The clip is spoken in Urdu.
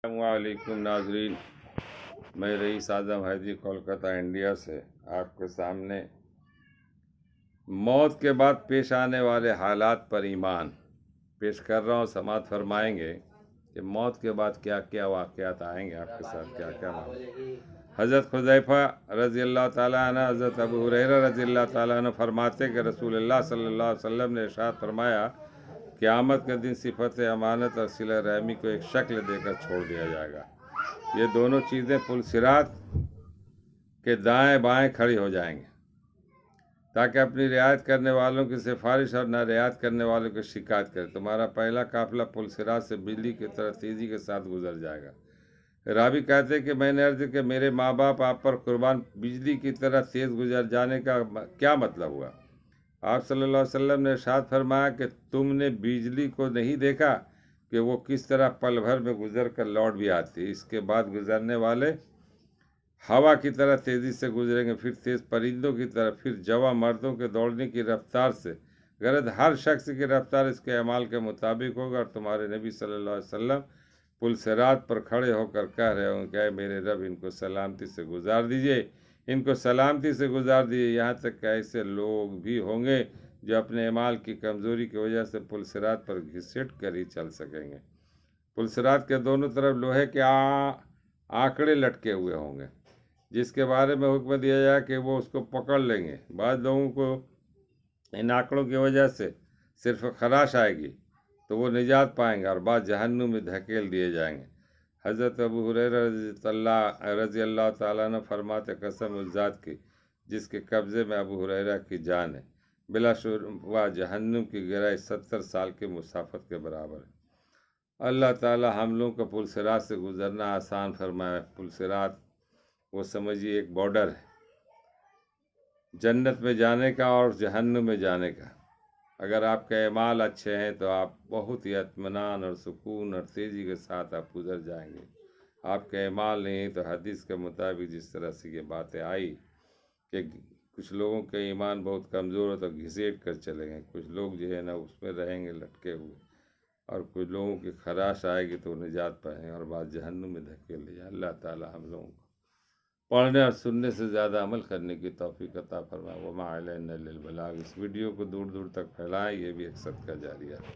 السلام علیکم ناظرین، میں رئیس اعظم حیدری کولکتہ انڈیا سے آپ کے سامنے موت کے بعد پیش آنے والے حالات پر ایمان پیش کر رہا ہوں۔ سماعت فرمائیں گے کہ موت کے بعد کیا کیا واقعات آئیں گے، آپ کے ساتھ کیا کیا معاملہ۔ حضرت حذیفہ رضی اللہ تعالیٰ عنہ، حضرت ابو ہریرہ رضی اللہ تعالیٰ عنہ فرماتے کہ رسول اللہ صلی اللہ علیہ وسلم نے ارشاد فرمایا، قیامت کے دن صفت امانت اور صلہ رحمی کو ایک شکل دے کر چھوڑ دیا جائے گا۔ یہ دونوں چیزیں پل صراط کے دائیں بائیں کھڑی ہو جائیں گے تاکہ اپنی رعایت کرنے والوں کی سفارش اور نہ رعایت کرنے والوں کی شکایت کرے۔ تمہارا پہلا قافلہ پل صراط سے بجلی کی طرح تیزی کے ساتھ گزر جائے گا۔ راوی کہتے ہیں کہ میں نے عرض کہ میرے ماں باپ آپ پر قربان، بجلی کی طرح تیز گزر جانے کا کیا مطلب ہوا؟ آپ صلی اللہ علیہ وسلم نے ارشاد فرمایا کہ تم نے بجلی کو نہیں دیکھا کہ وہ کس طرح پل بھر میں گزر کر لوٹ بھی آتی ہے؟ اس کے بعد گزرنے والے ہوا کی طرح تیزی سے گزریں گے، پھر تیز پرندوں کی طرح، پھر جواں مردوں کے دوڑنے کی رفتار سے۔ غرض ہر شخص کی رفتار اس کے اعمال کے مطابق ہوگا، اور تمہارے نبی صلی اللہ علیہ وسلم پل صراط پر کھڑے ہو کر کہہ رہے ہوں کہ اے میرے رب، ان کو سلامتی سے گزار دیجئے، ان کو سلامتی سے گزار دیجئے۔ یہاں تک کہ ایسے لوگ بھی ہوں گے جو اپنے اعمال کی کمزوری کی وجہ سے پل صراط پر گھسٹ کر ہی چل سکیں گے۔ پل صراط کے دونوں طرف لوہے کے آنکڑے لٹکے ہوئے ہوں گے، جس کے بارے میں حکم دیا جائے کہ وہ اس کو پکڑ لیں گے۔ بعض لوگوں کو ان آنکڑوں کی وجہ سے صرف خراش آئے گی تو وہ نجات پائیں گے، اور بعض جہنم میں دھکیل دیے جائیں گے۔ حضرت ابو ہریرہ رضی اللہ تعالیٰ عنہ فرماتے، قسم اس ذات کی جس کے قبضے میں ابو ہریرہ کی جان ہے، بلا شبہ جہنم کی گہرائی 70 سال کی مسافت کے برابر ہے۔ اللہ تعالی ہم لوگوں کو پل صراط سے گزرنا آسان فرمائے۔ پل صراط وہ سمجھیے ایک بارڈر ہے، جنت میں جانے کا اور جہنم میں جانے کا۔ اگر آپ کے اعمال اچھے ہیں تو آپ بہت ہی اطمینان اور سکون اور تیزی کے ساتھ آپ گزر جائیں گے۔ آپ کے اعمال نہیں تو حدیث کے مطابق جس طرح سے یہ باتیں آئی کہ کچھ لوگوں کے ایمان بہت کمزور ہو تو گھسیٹ کر چلیں گے، کچھ لوگ جو ہے نا اس میں رہیں گے لٹکے ہوئے، اور کچھ لوگوں کی خراش آئے گی تو نجات پائیں گے، اور بعض جہنم میں دھکیل لے جائے۔ اللہ تعالی ہم لوگوں کو پڑھنے اور سننے سے زیادہ عمل کرنے کی توفیق عطا فرمائے۔ وما علینا الا البلاغ۔ اس ویڈیو کو دور دور تک پھیلائیں، یہ بھی ایک صدقہ جاریہ ہے۔